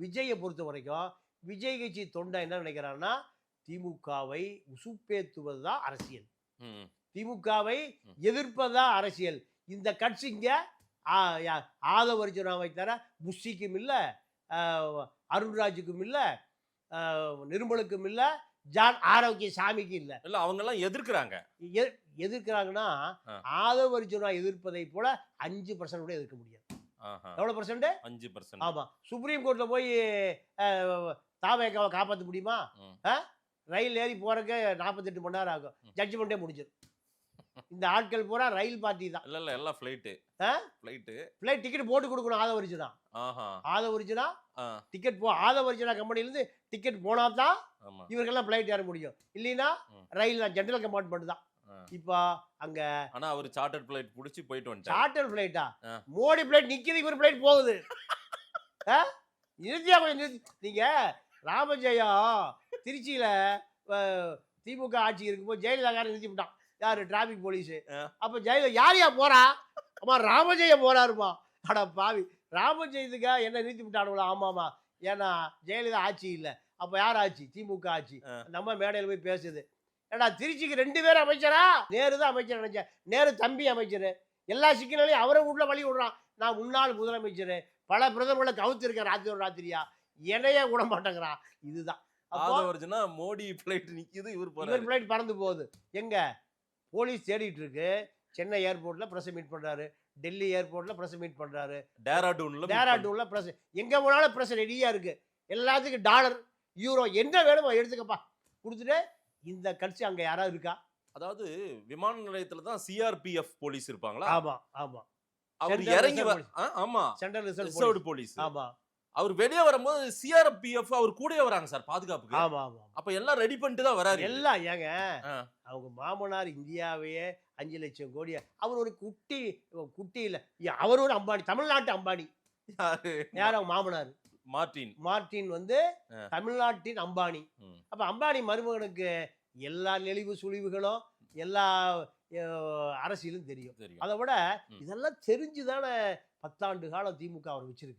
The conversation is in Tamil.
விஜயை பொறுத்த வரைக்கும் விஜய் கட்சி தொண்டை என்ன நினைக்கிறான்னா திமுகவை உசுப்பேத்துவது தான் அரசியல், திமுகவை எதிர்ப்பதா அரசியல். இந்த கட்சிங்க ஆதவர்ஜுனாவை தர புஷிக்கும் இல்லை, அருண்ராஜுக்கும் இல்லை, நிர்மலுக்கும் இல்லை, ஜான் ஆரோக்கிய சாமிக்கு இல்லை. இல்ல அவங்க எல்லாம் எதிர்க்கிறாங்க. எதிர்க்கிறாங்கன்னா ஆதவர்ஜுனா எதிர்ப்பதை போல 5% கூட எதிர்க்க முடியாது. எவ்வளவு பர்சன்ட்? 5%. ஆமா. சுப்ரீம் கோர்ட்ல போய் தாவேக்காவை காப்பாற்ற முடியுமா? ரயில் ஏறி போறதுக்கு 48 மணி நேரம் ஆகும், ஜட்ஜ்மெண்டே முடிஞ்சிடும். இந்த ஆட்கள் பூரா ரயில் பார்ட்டி தான். இல்ல எல்லாம் ஃளைட் டிக்கெட் போட்டு கொடுக்கணும். ஆதவர்ஜுனா டிக்கெட் ஆதவர்ஜுனா கம்பெனில இருந்து டிக்கெட் போனா தான் இவர்கள்லாம் ஃளைட் ஏற முடியும். இல்லைன்னா ரயில் தான், ஜெனரல் கம்பார்ட்மெண்ட் தான். இப்போ அங்க ஆனா அவர் சார்ட்டர்ட் ஃளைட் புடிச்சு போயிட்டு வந்துட்டார். சார்ட்டர்ட் ஃளைட்டா? மோடி ஃளைட் நிக்குது, இவர் ஃளைட் போகுது. நிறுத்தியா கொஞ்சம் நீங்க. ராமஜெயம் திருச்சியில திமுக ஆட்சி இருக்கும்போது ஜெயலலிதா நிறுத்தி விட்டான். யாரு? Traffic police. அப்ப ஜெயலலிதா யாரையா போறா? அம்மா ராமஜெயம் போறாருமா. அட பாவி, ராமஜெயத்துக்கா என்ன நிறுத்தி விட்டானுங்களா? ஆமாமா, ஏன்னா ஜெயலலிதா ஆட்சி இல்லை, அப்ப யார் ஆட்சி? திமுக ஆட்சி. நம்ம மேடையில் போய் பேசுது. ஏடா திருச்சிக்கு 2 பேரும் அமைச்சரா? நேரு தான் அமைச்சர் நினைச்சேன். நேரு தம்பி அமைச்சர். எல்லா சிக்கலையும் அவரை உள்ள வழி விடுறான். நான் முன்னாள் முதலமைச்சர், பல பிரதமர்களை கவுத்திருக்கேன் ராத்திரியா, என்னையே விட மாட்டேங்கிறான். இதுதான் மோடி ஃளைட் நிக்குது, இவர் ஃளைட் பறந்து போகுது. எங்க போலீஸ் தேடிட்டு இருக்கு. சென்னை ஏர்போர்ட்ல பிரஸ் மீட் பண்றாரு, டெல்லி ஏர்போர்ட்ல பிரஸ் மீட் பண்றாரு, டேராடூன்ல பிரஸ், எங்க போனாலும் பிரஸ் ரெடியா இருக்கு. எல்லாத்துக்கும் டாலர் யூரோ என்ன வேணுமோ எடுத்துக்கப்பா கொடுத்துட்டு. இந்த கட்சி அங்க யாராவது இருக்கா? அதாவது விமான நிலையத்துல தான் சிஆர்பிஎஃப் போலீஸ் இருப்பாங்களா? ஆமா ஆமா. அவர் இறங்கி ஆமா, சென்ட்ரல் ரிசர்வ் போலீஸ். ஆமா. அவர் வெளியே வரும்போது சிஆர்பிஎஃப் அவர் கூடயே வராங்க சார் பாதுகாப்புக்கு. ஆமா ஆமா. அப்ப எல்லாம் ரெடி பண்ணிட்டு தான் வராரு. எல்லாம் ஏங்க, அவங்க மாமனார் இந்தியாவையே 5 லட்சம் கோடி. அவர் ஒரு குட்டி இல்ல, அவர் ஒரு அம்பானி, தமிழ்நாட்டு அம்பானி. யார் அவங்க மாமனார்? மார்டின் வந்து தமிழ்நாட்டின் அம்பானி. அப்ப அம்பானி மருமகனுக்கு எல்லா நெளிவு சுழிவுகளும் எல்லா அரசியலும் தெரியும். அதை விட இதெல்லாம் தெரிஞ்சுதானே 10 ஆண்டு காலம் திமுக அவர் வச்சிருக்கு.